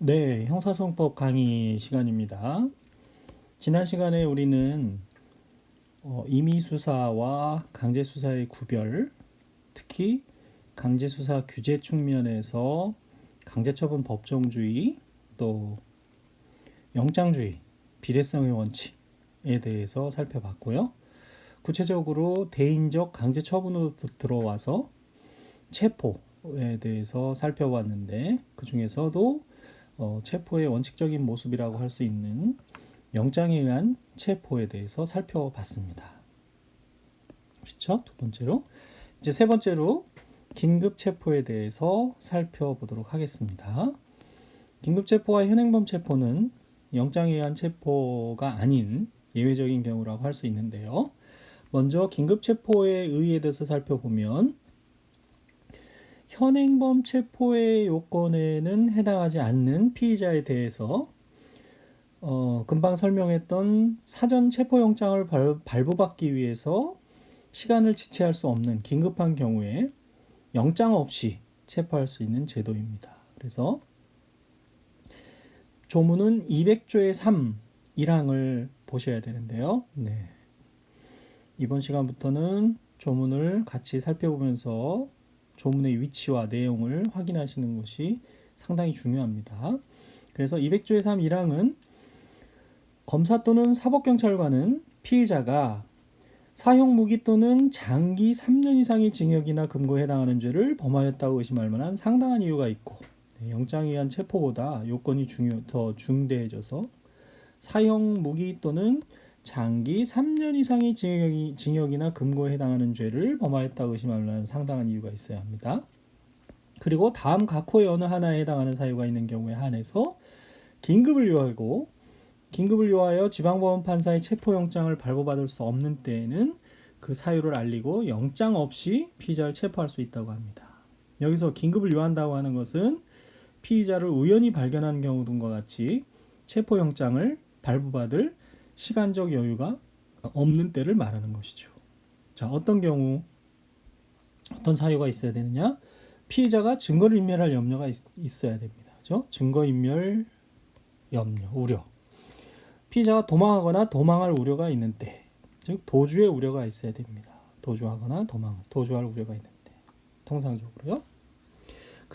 네, 형사소송법 강의 시간입니다. 지난 시간에 우리는 임의수사와 강제수사의 구별, 특히 강제수사 규제 측면에서 강제처분 법정주의, 또 영장주의, 비례성의 원칙에 대해서 살펴봤고요. 구체적으로 대인적 강제처분으로 들어와서 체포에 대해서 살펴봤는데, 그 중에서도 체포의 원칙적인 모습이라고 할 수 있는 영장에 의한 체포에 대해서 살펴봤습니다. 그렇죠? 두 번째로 이제 세 번째로 긴급 체포에 대해서 살펴보도록 하겠습니다. 긴급 체포와 현행범 체포는 영장에 의한 체포가 아닌 예외적인 경우라고 할 수 있는데요. 먼저 긴급 체포에 의해서 살펴보면 현행범 체포의 요건에는 해당하지 않는 피의자에 대해서 금방 설명했던 사전 체포영장을 발부받기 위해서 시간을 지체할 수 없는 긴급한 경우에 영장 없이 체포할 수 있는 제도입니다. 그래서 조문은 200조의 3 1항을 보셔야 되는데요. 네. 이번 시간부터는 조문을 같이 살펴보면서 조문의 위치와 내용을 확인하시는 것이 상당히 중요합니다. 그래서 200조의 3 1항은 검사 또는 사법경찰관은 피의자가 사형 무기 또는 장기 3년 이상의 징역이나 금고에 해당하는 죄를 범하였다고 의심할 만한 상당한 이유가 있고, 영장에 의한 체포보다 요건이 더 중대해져서 사형 무기 또는 장기 3년 이상의 징역이나 금고에 해당하는 죄를 범하였다고 의심할 만한 상당한 이유가 있어야 합니다. 그리고 다음 각호의 어느 하나에 해당하는 사유가 있는 경우에 한해서 긴급을 요하여 지방법원 판사의 체포영장을 발부받을 수 없는 때에는 그 사유를 알리고 영장 없이 피의자를 체포할 수 있다고 합니다. 여기서 긴급을 요한다고 하는 것은 피의자를 우연히 발견한 경우 등과 같이 체포영장을 발부받을 시간적 여유가 없는 때를 말하는 것이죠. 자, 어떤 경우 어떤 사유가 있어야 되느냐? 피의자가 증거를 인멸할 염려가 있어야 됩니다. 그렇죠? 증거인멸 염려, 우려. 피의자가 도망하거나 도망할 우려가 있는 때, 즉 도주의 우려가 있어야 됩니다. 도주하거나 도주할 우려가 있는 때, 통상적으로요.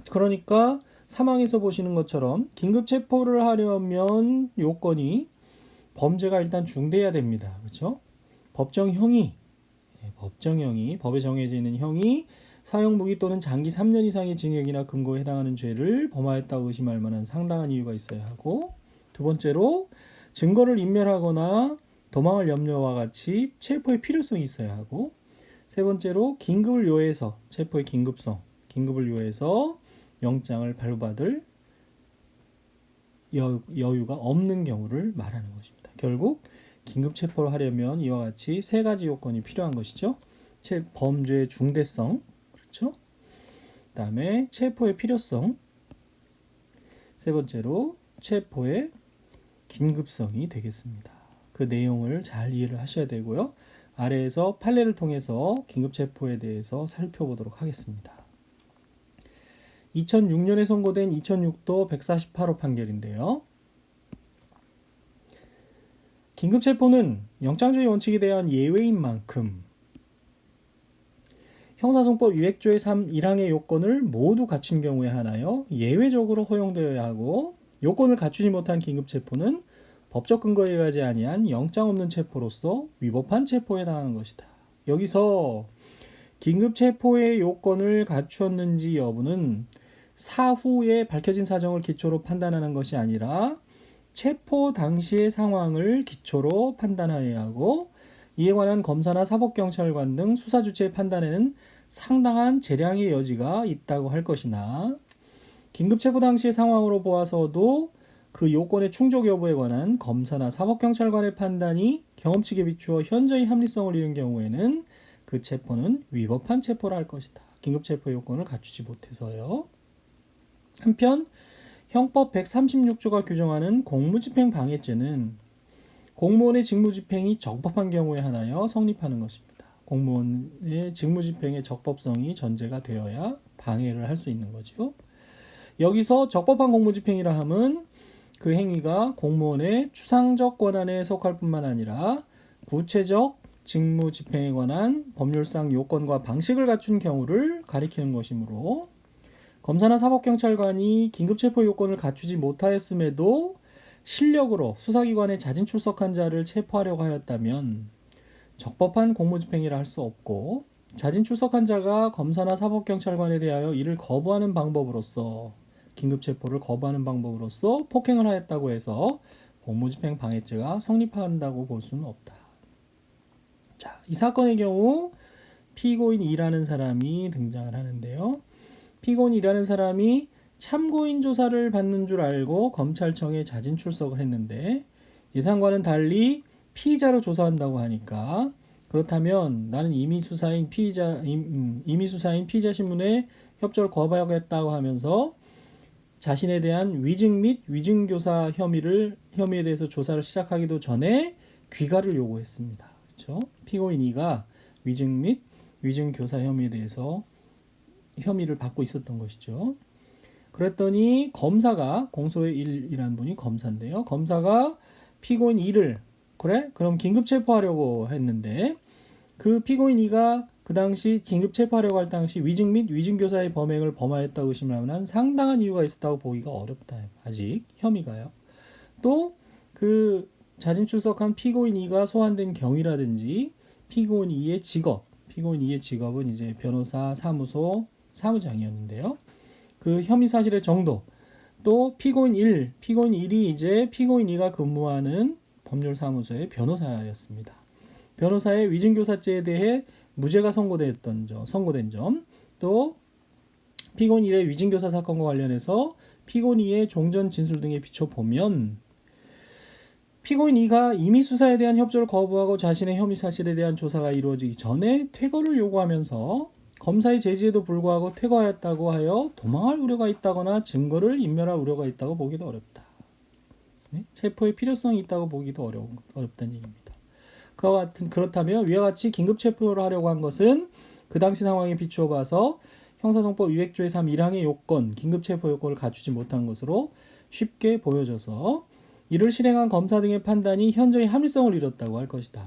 그러니까 사망에서 보시는 것처럼 긴급 체포를 하려면 요건이 범죄가 일단 중대해야 됩니다. 그렇죠? 법정형이 법에 정해져 있는 형이 사형 무기 또는 장기 3년 이상의 징역이나 금고에 해당하는 죄를 범하였다고 의심할 만한 상당한 이유가 있어야 하고, 두 번째로 증거를 인멸하거나 도망할 염려와 같이 체포의 필요성이 있어야 하고, 세 번째로 긴급을 요해서 체포의 긴급을 요해서 영장을 발부받을 여유가 없는 경우를 말하는 것입니다. 결국 긴급 체포를 하려면 이와 같이 세 가지 요건이 필요한 것이죠. 범죄의 중대성, 그렇죠? 그다음에 체포의 필요성, 세 번째로 체포의 긴급성이 되겠습니다. 그 내용을 잘 이해를 하셔야 되고요. 아래에서 판례를 통해서 긴급체포에 대해서 살펴보도록 하겠습니다. 2006년에 선고된 2006도 148호 판결인데요. 긴급체포는 영장주의 원칙에 대한 예외인 만큼 형사소송법 200조의 3 1항의 요건을 모두 갖춘 경우에 하나여 예외적으로 허용되어야 하고, 요건을 갖추지 못한 긴급체포는 법적 근거에 의하지 아니한 영장 없는 체포로서 위법한 체포에 해당하는 것이다. 여기서 긴급체포의 요건을 갖추었는지 여부는 사후에 밝혀진 사정을 기초로 판단하는 것이 아니라 체포 당시의 상황을 기초로 판단해야 하고, 이에 관한 검사나 사법경찰관 등 수사주체의 판단에는 상당한 재량의 여지가 있다고 할 것이나, 긴급체포 당시의 상황으로 보아서도 그 요건의 충족 여부에 관한 검사나 사법경찰관의 판단이 경험치에 비추어 현저히 합리성을 잃은 경우에는 그 체포는 위법한 체포라 할 것이다. 긴급체포 요건을 갖추지 못해서요. 한편 형법 136조가 규정하는 공무집행 방해죄는 공무원의 직무집행이 적법한 경우에 한하여 성립하는 것입니다. 공무원의 직무집행의 적법성이 전제가 되어야 방해를 할 수 있는 거죠. 여기서 적법한 공무집행이라 함은 그 행위가 공무원의 추상적 권한에 속할 뿐만 아니라 구체적 직무 집행에 관한 법률상 요건과 방식을 갖춘 경우를 가리키는 것이므로 검사나 사법경찰관이 긴급체포 요건을 갖추지 못하였음에도 실력으로 수사기관에 자진 출석한 자를 체포하려고 하였다면 적법한 공무집행이라 할 수 없고, 자진 출석한 자가 검사나 사법경찰관에 대하여 이를 거부하는 방법으로서, 긴급체포를 거부하는 방법으로서 폭행을 하였다고 해서 공무집행 방해죄가 성립한다고 볼 수는 없다. 자, 이 사건의 경우 피고인 E라는 사람이 등장을 하는데요. 피고인 E라는 사람이 참고인 조사를 받는 줄 알고 검찰청에 자진 출석을 했는데, 예상과는 달리 피의자로 조사한다고 하니까, 그렇다면 나는 임의 수사인 피의자 신문에 협조를 거부하겠다고 하면서 자신에 대한 위증 및 위증교사 혐의에 대해서 조사를 시작하기도 전에 귀가를 요구했습니다. 그렇죠? 피고인 E가 위증 및 위증교사 혐의에 대해서 혐의를 받고 있었던 것이죠. 그랬더니 검사가, 공소의 1이라는 분이 검사인데요. 검사가 피고인 E를 그래? 그럼 긴급 체포하려고 했는데, 그 피고인 E가 그 당시 긴급 체포하려고 할 당시 위증 및 위증교사의 범행을 범하였다고 의심을 하면 상당한 이유가 있었다고 보기가 어렵다. 아직 혐의가요. 또 그 자진 출석한 피고인 E가 소환된 경위라든지 피고인 E의 직업은 이제 변호사 사무소 사무장이었는데요. 그 혐의 사실의 정도, 또 피고인 1이 이제 피고인 E가 근무하는 법률사무소의 변호사였습니다. 변호사의 위증교사죄에 대해 무죄가 선고된 점, 또 피고인 1의 위증교사 사건과 관련해서 피고인 2의 종전 진술 등에 비춰보면 피고인 2가 임의 수사에 대한 협조를 거부하고 자신의 혐의 사실에 대한 조사가 이루어지기 전에 퇴거를 요구하면서 검사의 제지에도 불구하고 퇴거하였다고 하여 도망할 우려가 있다거나 증거를 인멸할 우려가 있다고 보기도 어렵다. 네? 체포의 필요성이 있다고 보기도 어렵다는 얘기입니다. 그렇다면 위와 같이 긴급 체포를 하려고 한 것은 그 당시 상황에 비추어 봐서 형사정법 200조의 3 1항의 요건, 긴급 체포 요건을 갖추지 못한 것으로 쉽게 보여져서 이를 실행한 검사 등의 판단이 현저히 합리성을 잃었다고 할 것이다.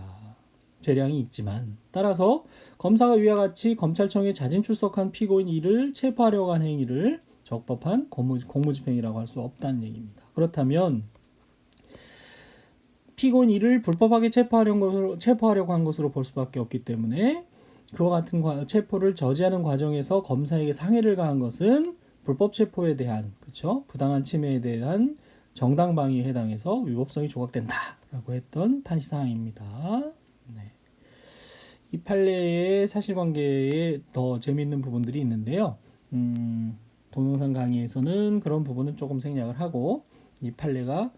재량이 있지만, 따라서 검사가 위와 같이 검찰청에 자진 출석한 피고인 E를 체포하려고 한 행위를 적법한 공무집행이라고 할 수 없다는 얘기입니다. 그렇다면 피고인 E를 불법하게 체포하려고 한 것으로 볼 수밖에 없기 때문에 그와 같은 체포를 저지하는 과정에서 검사에게 상해를 가한 것은 불법 체포에 대한, 그렇죠? 부당한 침해에 대한 정당방위에 해당해서 위법성이 조각된다라고 했던 판시 사항입니다. 네. 이 판례의 사실관계에 더 재미있는 부분들이 있는데요. 동영상 강의에서는 그런 부분은 조금 생략을 하고, 이 판례가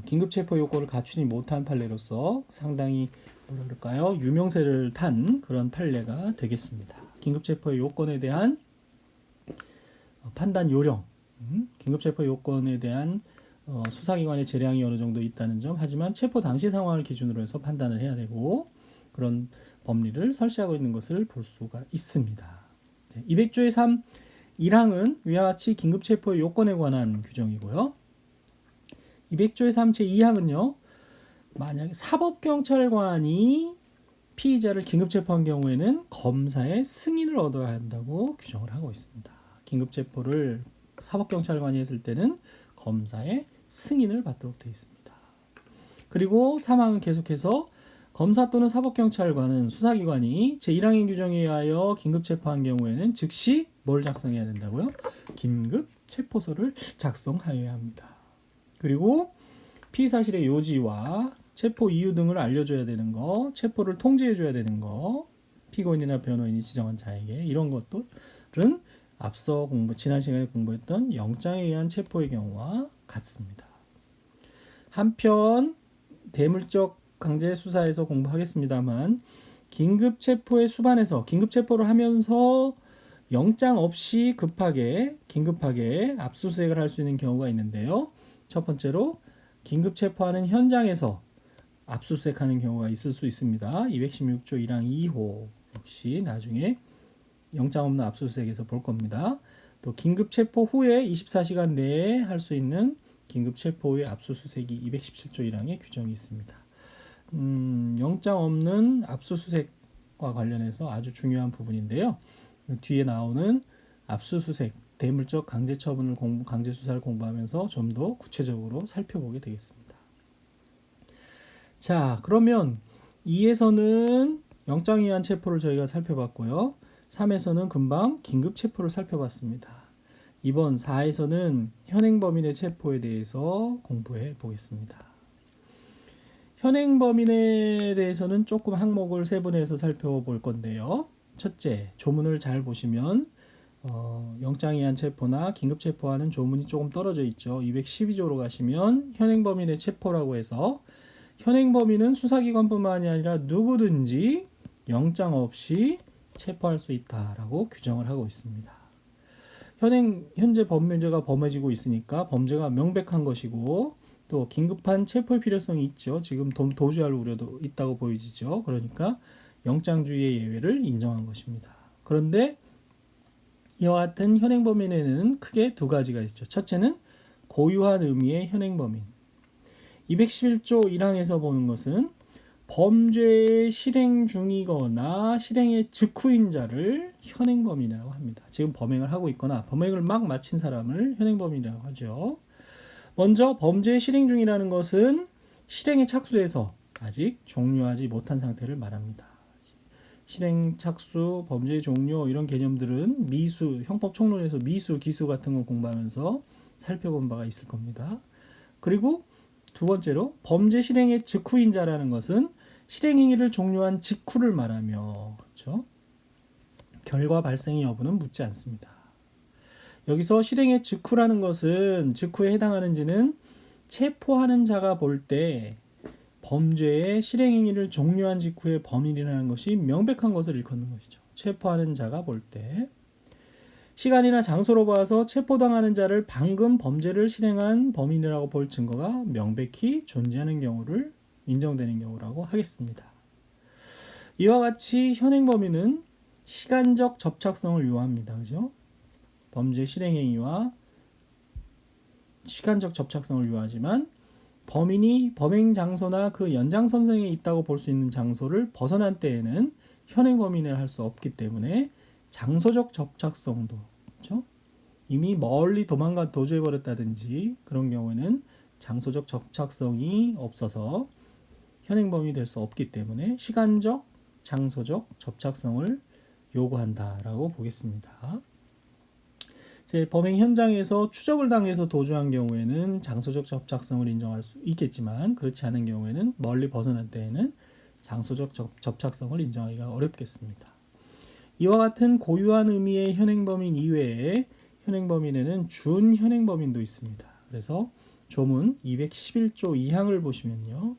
긴급체포 요건을 갖추지 못한 판례로서 상당히 뭐랄까요, 유명세를 탄 그런 판례가 되겠습니다. 긴급체포 요건에 대한 판단 요령, 긴급체포 요건에 대한 수사기관의 재량이 어느 정도 있다는 점, 하지만 체포 당시 상황을 기준으로 해서 판단을 해야 되고, 그런 법리를 설치하고 있는 것을 볼 수가 있습니다. 200조의 3 1항은 위와 같이 긴급체포 요건에 관한 규정이고요. 200조의 3 제2항은요, 만약에 사법경찰관이 피의자를 긴급체포한 경우에는 검사의 승인을 얻어야 한다고 규정을 하고 있습니다. 긴급체포를 사법경찰관이 했을 때는 검사의 승인을 받도록 되어 있습니다. 그리고 3항은 계속해서 검사 또는 사법경찰관은 수사기관이 제1항의 규정에 의하여 긴급체포한 경우에는 즉시 뭘 작성해야 된다고요? 긴급체포서를 작성하여야 합니다. 그리고 피의사실의 요지와 체포 이유 등을 알려줘야 되는 거, 체포를 통지해줘야 되는 거, 피고인이나 변호인이 지정한 자에게, 이런 것들은 앞서 지난 시간에 공부했던 영장에 의한 체포의 경우와 같습니다. 한편 대물적 강제 수사에서 공부하겠습니다만, 긴급체포의 수반에서 긴급체포를 하면서 영장 없이 긴급하게 압수수색을 할 수 있는 경우가 있는데요. 첫 번째로 긴급체포하는 현장에서 압수수색하는 경우가 있을 수 있습니다. 216조 1항 2호 역시 나중에 영장 없는 압수수색에서 볼 겁니다. 또 긴급 체포 후에 24시간 내에 할 수 있는 긴급 체포 후의 압수수색이 217조 1항에 규정이 있습니다. 영장 없는 압수수색과 관련해서 아주 중요한 부분인데요. 뒤에 나오는 압수수색, 대물적 강제처분을 강제수사를 공부하면서 좀 더 구체적으로 살펴보게 되겠습니다. 자, 그러면 2에서는 영장에 의한 체포를 저희가 살펴봤고요. 3에서는 금방 긴급체포를 살펴봤습니다. 이번 4에서는 현행범인의 체포에 대해서 공부해 보겠습니다. 현행범인에 대해서는 조금 항목을 세분해서 살펴볼 건데요. 첫째, 조문을 잘 보시면 영장에 의한 체포나 긴급체포하는 조문이 조금 떨어져 있죠. 212조로 가시면 현행범인의 체포라고 해서 현행범인은 수사기관뿐만이 아니라 누구든지 영장 없이 체포할 수 있다라고 규정을 하고 있습니다. 현재 범죄가 범해지고 있으니까 범죄가 명백한 것이고 또 긴급한 체포의 필요성이 있죠. 지금 도주할 우려도 있다고 보여지죠. 그러니까 영장주의의 예외를 인정한 것입니다. 그런데 이와 같은 현행범인에는 크게 두 가지가 있죠. 첫째는 고유한 의미의 현행범인. 211조 1항에서 보는 것은 범죄의 실행 중이거나 실행의 직후인 자를 현행범인이라고 합니다. 지금 범행을 하고 있거나 범행을 막 마친 사람을 현행범인이라고 하죠. 먼저 범죄의 실행 중이라는 것은 실행에 착수해서 아직 종료하지 못한 상태를 말합니다. 실행 착수, 범죄의 종료 이런 개념들은 미수, 형법 총론에서 미수, 기수 같은 거 공부하면서 살펴본 바가 있을 겁니다. 그리고 두 번째로 범죄 실행의 직후인 자라는 것은 실행 행위를 종료한 직후를 말하며 그렇죠? 결과 발생의 여부는 묻지 않습니다. 여기서 실행의 직후라는 것은 직후에 해당하는지는 체포하는 자가 볼 때 범죄의 실행 행위를 종료한 직후에 범인이라는 것이 명백한 것을 일컫는 것이죠. 체포하는 자가 볼 때 시간이나 장소로 봐서 체포당하는 자를 방금 범죄를 실행한 범인이라고 볼 증거가 명백히 존재하는 경우를 인정되는 경우라고 하겠습니다. 이와 같이 현행범인은 시간적 접착성을 요합니다. 그죠? 범죄 실행 행위와 시간적 접착성을 요하지만 범인이 범행 장소나 그 연장선상에 있다고 볼 수 있는 장소를 벗어난 때에는 현행범인을 할 수 없기 때문에 장소적 접착성도 그렇죠? 이미 멀리 도주해버렸다든지 그런 경우에는 장소적 접착성이 없어서 현행범인이 될 수 없기 때문에 시간적, 장소적 접착성을 요구한다라고 보겠습니다. 범행 현장에서 추적을 당해서 도주한 경우에는 장소적 접착성을 인정할 수 있겠지만 그렇지 않은 경우에는 멀리 벗어난 때에는 장소적 접착성을 인정하기가 어렵겠습니다. 이와 같은 고유한 의미의 현행범인 이외에 현행범인에는 준현행범인도 있습니다. 그래서 조문 211조 2항을 보시면요.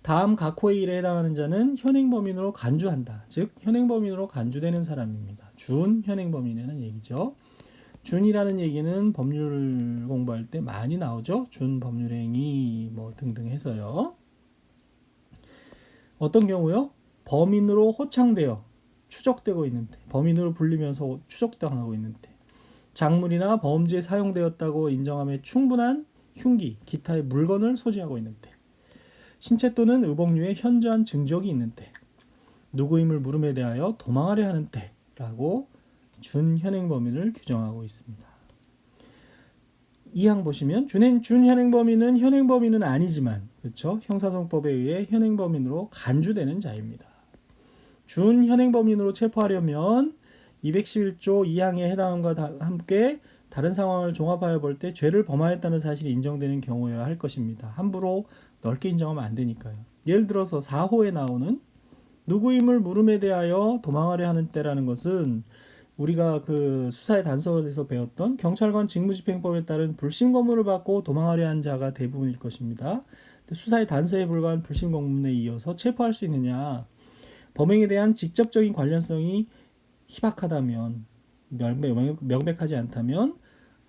다음 각호의 일에 해당하는 자는 현행범인으로 간주한다. 즉 현행범인으로 간주되는 사람입니다. 준현행범인이라는 얘기죠. 준이라는 얘기는 법률 공부할 때 많이 나오죠. 준법률행위 뭐 등등 해서요. 어떤 경우요? 범인으로 호창되어 추적되고 있는데 범인으로 불리면서 추적당하고 있는데 작물이나 범죄에 사용되었다고 인정함에 충분한 흉기, 기타의 물건을 소지하고 있는데 신체 또는 의복류의 현저한 증적이 있는데 누구임을 물음에 대하여 도망하려 하는 때라고 준현행범인을 규정하고 있습니다. 이 항 보시면 준현행범인은 현행범인은 아니지만 그렇죠? 형사소송법에 의해 현행범인으로 간주되는 자입니다. 준현행범인으로 체포하려면 211조 2항에 해당함과 함께 다른 상황을 종합하여 볼 때 죄를 범하였다는 사실이 인정되는 경우여야 할 것입니다. 함부로 넓게 인정하면 안 되니까요. 예를 들어서 4호에 나오는 누구임을 물음에 대하여 도망하려 하는 때라는 것은 우리가 그 수사의 단서에서 배웠던 경찰관 직무집행법에 따른 불심 검문을 받고 도망하려 한 자가 대부분일 것입니다. 수사의 단서에 불과한 불심 검문에 이어서 체포할 수 있느냐? 범행에 대한 직접적인 관련성이 희박하다면 명백하지 않다면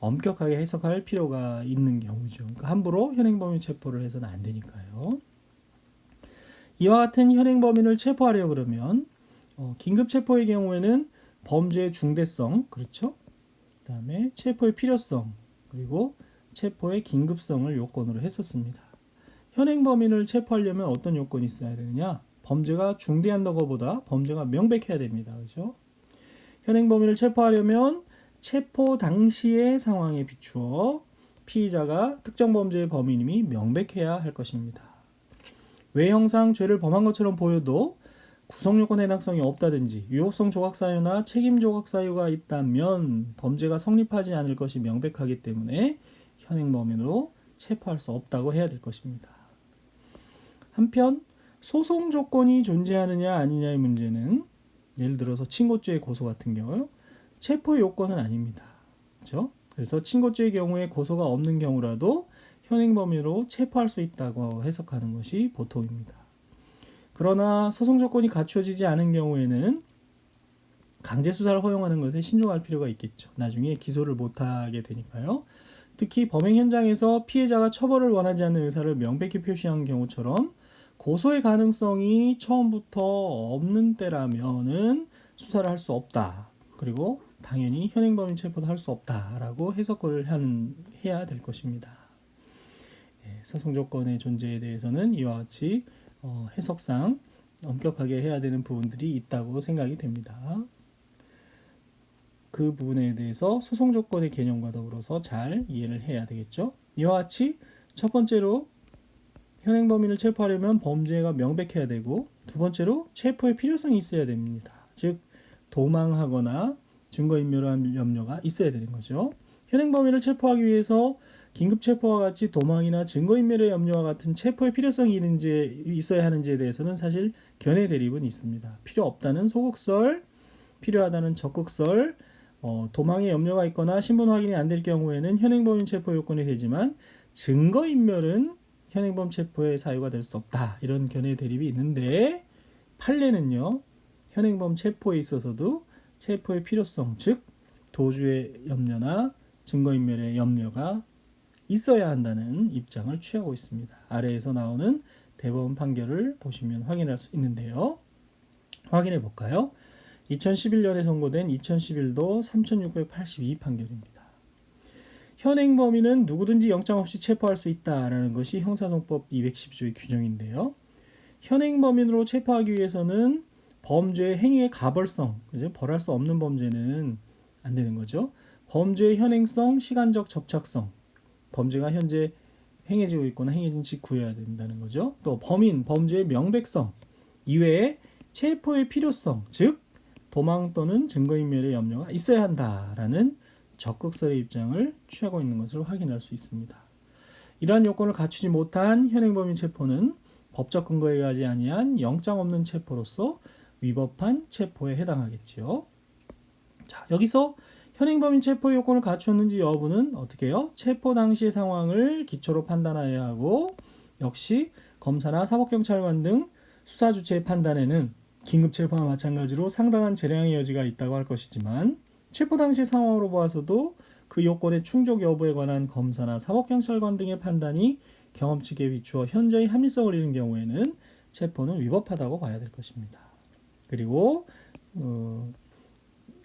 엄격하게 해석할 필요가 있는 경우죠. 그러니까 함부로 현행범인 체포를 해서는 안 되니까요. 이와 같은 현행범인을 체포하려 그러면 긴급 체포의 경우에는 범죄의 중대성, 그렇죠? 다음에 체포의 필요성, 그리고 체포의 긴급성을 요건으로 했었습니다. 현행범인을 체포하려면 어떤 요건이 있어야 되느냐? 범죄가 중대한다고보다 범죄가 명백해야 됩니다. 그렇죠? 현행범인을 체포하려면 체포 당시의 상황에 비추어 피의자가 특정 범죄의 범인임이 명백해야 할 것입니다. 외형상 죄를 범한 것처럼 보여도 구성요건 해당성이 없다든지 위법성 조각 사유나 책임 조각 사유가 있다면 범죄가 성립하지 않을 것이 명백하기 때문에 현행범인으로 체포할 수 없다고 해야 될 것입니다. 한편 소송 조건이 존재하느냐 아니냐의 문제는 예를 들어서 친고죄의 고소 같은 경우 체포 요건은 아닙니다. 그렇죠? 그래서 친고죄의 경우에 고소가 없는 경우라도 현행범인으로 체포할 수 있다고 해석하는 것이 보통입니다. 그러나 소송 조건이 갖추어지지 않은 경우에는 강제 수사를 허용하는 것에 신중할 필요가 있겠죠. 나중에 기소를 못하게 되니까요. 특히 범행 현장에서 피해자가 처벌을 원하지 않는 의사를 명백히 표시한 경우처럼 고소의 가능성이 처음부터 없는 때라면은 수사를 할 수 없다. 그리고 당연히 현행범인 체포도 할 수 없다라고 해석을 해야 될 것입니다. 소송 조건의 존재에 대해서는 이와 같이 해석상 엄격하게 해야 되는 부분들이 있다고 생각이 됩니다. 그 부분에 대해서 소송 조건의 개념과 더불어서 잘 이해를 해야 되겠죠. 이와 같이 첫 번째로 현행범인을 체포하려면 범죄가 명백해야 되고, 두 번째로 체포의 필요성이 있어야 됩니다. 즉 도망하거나 증거인멸한 염려가 있어야 되는 거죠. 현행범인을 체포하기 위해서 긴급체포와 같이 도망이나 증거인멸의 염려와 같은 체포의 필요성이 있어야 하는지에 대해서는 사실 견해 대립은 있습니다. 필요 없다는 소극설, 필요하다는 적극설, 도망의 염려가 있거나 신분 확인이 안 될 경우에는 현행범인 체포 요건이 되지만 증거인멸은 현행범 체포의 사유가 될 수 없다. 이런 견해 대립이 있는데 판례는요. 현행범 체포에 있어서도 체포의 필요성, 즉 도주의 염려나 증거인멸의 염려가 있어야 한다는 입장을 취하고 있습니다. 아래에서 나오는 대법원 판결을 보시면 확인할 수 있는데요. 확인해 볼까요? 2011년에 선고된 2011도 3682 판결입니다. 현행범인은 누구든지 영장 없이 체포할 수 있다라는 것이 형사소송법 210조의 규정인데요. 현행범인으로 체포하기 위해서는 범죄의 행위의 가벌성, 그죠? 벌할 수 없는 범죄는 안 되는 거죠. 범죄의 현행성, 시간적 접착성, 범죄가 현재 행해지고 있거나 행해진 직후여야 된다는 거죠. 또 범죄의 명백성 이외에 체포의 필요성, 즉 도망 또는 증거인멸의 염려가 있어야 한다라는 적극설의 입장을 취하고 있는 것을 확인할 수 있습니다. 이러한 요건을 갖추지 못한 현행범인 체포는 법적 근거에 의하지 아니한 영장 없는 체포로서 위법한 체포에 해당하겠지요. 자, 여기서 현행범인 체포 요건을 갖추었는지 여부는 어떻게 해요? 체포 당시의 상황을 기초로 판단해야 하고, 역시 검사나 사법경찰관 등 수사 주체의 판단에는 긴급 체포와 마찬가지로 상당한 재량의 여지가 있다고 할 것이지만, 체포 당시 상황으로 보아서도 그 요건의 충족 여부에 관한 검사나 사법경찰관 등의 판단이 경험칙에 비추어 현저히 합리성을 잃은 경우에는 체포는 위법하다고 봐야 될 것입니다. 그리고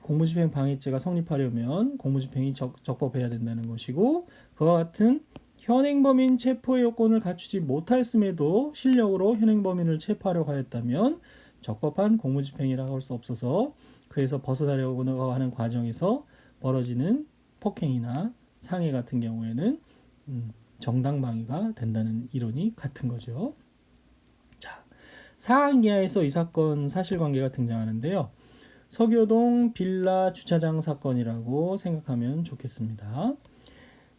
공무집행 방해죄가 성립하려면 공무집행이 적법해야 된다는 것이고, 그와 같은 현행범인 체포의 요건을 갖추지 못하였음에도 실력으로 현행범인을 체포하려고 하였다면 적법한 공무집행이라고 할 수 없어서 그에서 벗어나려고 하는 과정에서 벌어지는 폭행이나 상해 같은 경우에는 정당방위가 된다는 이론이 같은 거죠. 자, 사안 기하에서 이 사건 사실관계가 등장하는데요. 서교동 빌라 주차장 사건이라고 생각하면 좋겠습니다.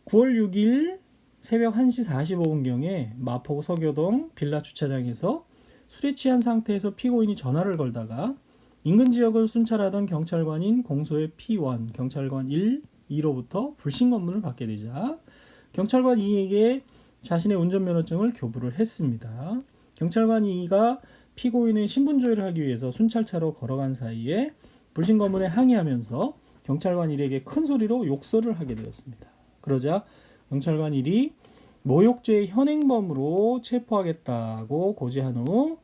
9월 6일 새벽 1시 45분경에 마포구 서교동 빌라 주차장에서 술에 취한 상태에서 피고인이 전화를 걸다가 인근 지역을 순찰하던 경찰관인 공소의 P1, 경찰관 1, 2로부터 불신 검문을 받게 되자 경찰관 2에게 자신의 운전면허증을 교부를 했습니다. 경찰관 2가 피고인의 신분 조회를 하기 위해서 순찰차로 걸어간 사이에 불신 검문에 항의하면서 경찰관 1에게 큰 소리로 욕설을 하게 되었습니다. 그러자 경찰관 1이 모욕죄의 현행범으로 체포하겠다고 고지한 후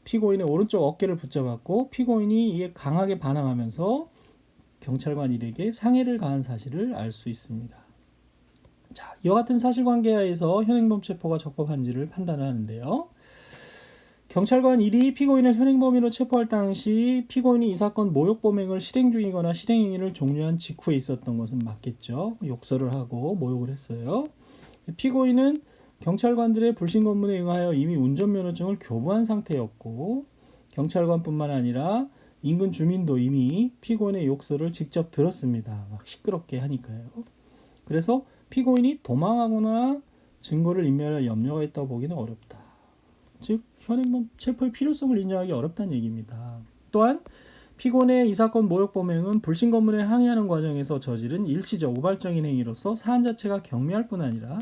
피고인의 오른쪽 어깨를 붙잡았고, 피고인이 이에 강하게 반항하면서 경찰관 일에게 상해를 가한 사실을 알 수 있습니다. 자, 이와 같은 사실관계하에서 현행범 체포가 적법한지를 판단을 하는데요. 경찰관 1이 피고인을 현행범인으로 체포할 당시 피고인이 이 사건 모욕범행을 실행 중이거나 실행행위를 종료한 직후에 있었던 것은 맞겠죠. 욕설을 하고 모욕을 했어요. 피고인은 경찰관들의 불신 검문에 응하여 이미 운전면허증을 교부한 상태였고 경찰관뿐만 아니라 인근 주민도 이미 피고인의 욕설을 직접 들었습니다. 막 시끄럽게 하니까요. 그래서 피고인이 도망하거나 증거를 인멸할 염려가 있다고 보기는 어렵다. 즉 현행범 체포의 필요성을 인정하기 어렵다는 얘기입니다. 또한 피고인의 이 사건 모욕범행은 불신 검문에 항의하는 과정에서 저지른 일시적 우발적인 행위로서 사안 자체가 경미할 뿐 아니라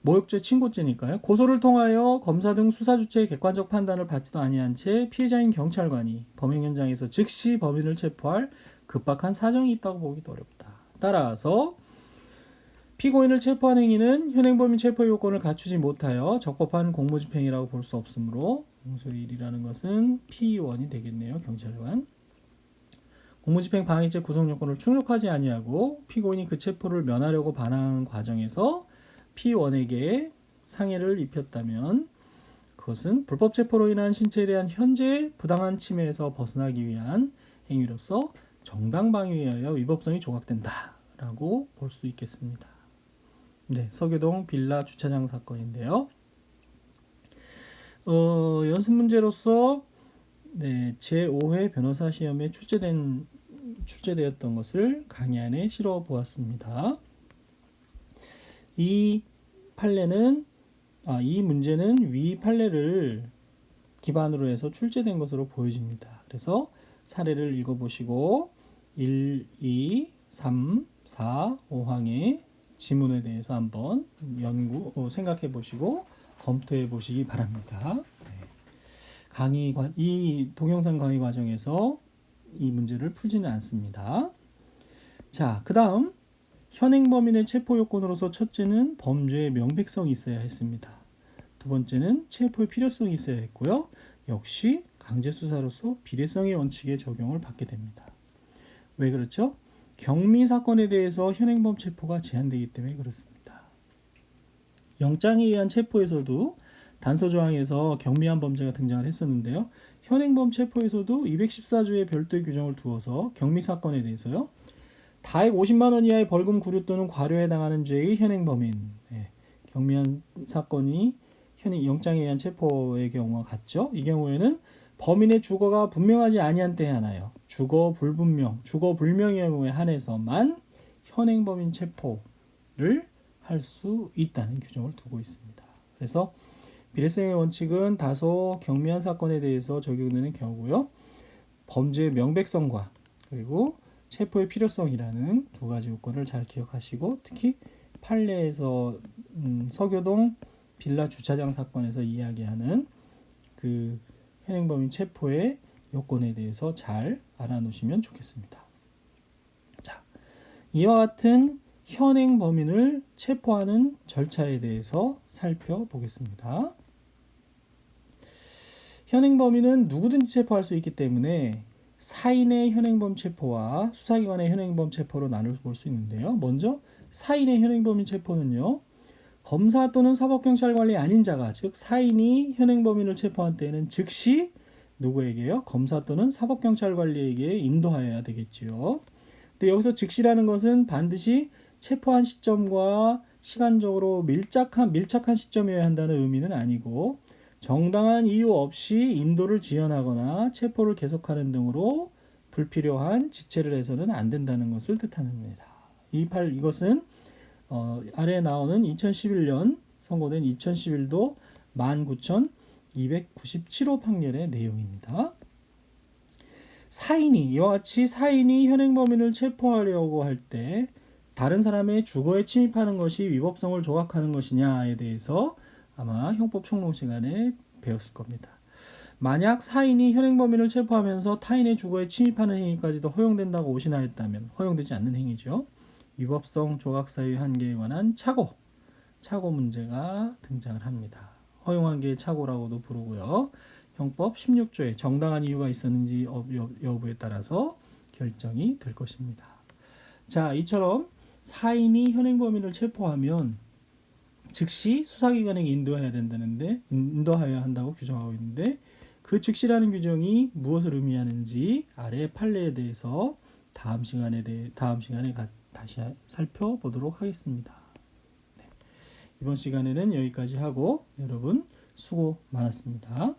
모욕죄, 친고죄니까요. 고소를 통하여 검사 등 수사 주체의 객관적 판단을 받지도 아니한 채 피해자인 경찰관이 범행 현장에서 즉시 범인을 체포할 급박한 사정이 있다고 보기도 어렵다. 따라서 피고인을 체포한 행위는 현행범인 체포 요건을 갖추지 못하여 적법한 공무집행이라고 볼 수 없으므로 공소의 1이라는 것은 P1이 되겠네요. 경찰관. 공무집행 방해죄 구성 요건을 충족하지 아니하고 피고인이 그 체포를 면하려고 반항하는 과정에서 P1에게 상해를 입혔다면 그것은 불법 체포로 인한 신체에 대한 현재 부당한 침해에서 벗어나기 위한 행위로서 정당방위에 의하여 위법성이 조각된다라고 볼 수 있겠습니다. 네, 서교동 빌라 주차장 사건인데요. 연습 문제로서 제5회 변호사 시험에 출제되었던 것을 강의 안에 실어 보았습니다. 이 문제는 위 판례를 기반으로 해서 출제된 것으로 보여집니다. 그래서 사례를 읽어보시고 1, 2, 3, 4, 5항의 지문에 대해서 한번 생각해 보시고 검토해 보시기 바랍니다. 이 동영상 강의 과정에서 이 문제를 풀지는 않습니다. 자, 그 다음 현행범인의 체포 요건으로서 첫째는 범죄의 명백성이 있어야 했습니다. 두 번째는 체포의 필요성이 있어야 했고요. 역시 강제수사로서 비례성의 원칙에 적용을 받게 됩니다. 왜 그렇죠? 경미 사건에 대해서 현행범 체포가 제한되기 때문에 그렇습니다. 영장에 의한 체포에서도 단서조항에서 경미한 범죄가 등장을 했었는데요. 현행범 체포에서도 214조의 별도의 규정을 두어서 경미 사건에 대해서요. 다액 50만 원 이하의 벌금 구류 또는 과료에 해당하는 죄의 현행범인, 경미한 사건이 영장에 의한 체포의 경우와 같죠. 이 경우에는 범인의 주거가 분명하지 아니한 때에 하나요. 주거 불명의 경우에 한해서만 현행범인 체포를 할 수 있다는 규정을 두고 있습니다. 그래서 비례성의 원칙은 다소 경미한 사건에 대해서 적용되는 경우고요. 범죄의 명백성과 그리고 체포의 필요성이라는 두 가지 요건을 잘 기억하시고 특히 판례에서 서교동 빌라 주차장 사건에서 이야기하는 그 현행범인 체포의 요건에 대해서 잘 알아놓으시면 좋겠습니다. 자, 이와 같은 현행범인을 체포하는 절차에 대해서 살펴보겠습니다. 현행범인은 누구든지 체포할 수 있기 때문에 사인의 현행범 체포와 수사기관의 현행범 체포로 나눌 볼 수 있는데요. 먼저 사인의 현행범인 체포는요. 검사 또는 사법경찰관이 아닌 자가 즉 사인이 현행범인을 체포한 때에는 즉시 누구에게요? 검사 또는 사법경찰관리에게 인도하여야 되겠지요. 근데 여기서 즉시라는 것은 반드시 체포한 시점과 시간적으로 밀착한 시점이어야 한다는 의미는 아니고 정당한 이유 없이 인도를 지연하거나 체포를 계속하는 등으로 불필요한 지체를 해서는 안 된다는 것을 뜻합니다. 이것은 아래에 나오는 2011년 선고된 2011도 19,297호 판결의 내용입니다. 이와 같이 사인이 현행범인을 체포하려고 할 때 다른 사람의 주거에 침입하는 것이 위법성을 조각하는 것이냐에 대해서 아마 형법 총론 시간에 배웠을 겁니다. 만약 사인이 현행범인을 체포하면서 타인의 주거에 침입하는 행위까지도 허용된다고 오신하였다면 허용되지 않는 행위죠. 위법성 조각 사유의 한계에 관한 착오 문제가 등장을 합니다. 허용 한계의 착오라고도 부르고요. 형법 16조에 정당한 이유가 있었는지 여부에 따라서 결정이 될 것입니다. 자, 이처럼 사인이 현행 범인을 체포하면 즉시 수사기관에게 인도하여야 한다고 규정하고 있는데, 그 즉시라는 규정이 무엇을 의미하는지 아래 판례에 대해서 다음 시간에 다시 살펴보도록 하겠습니다. 네, 이번 시간에는 여기까지 하고 여러분 수고 많았습니다.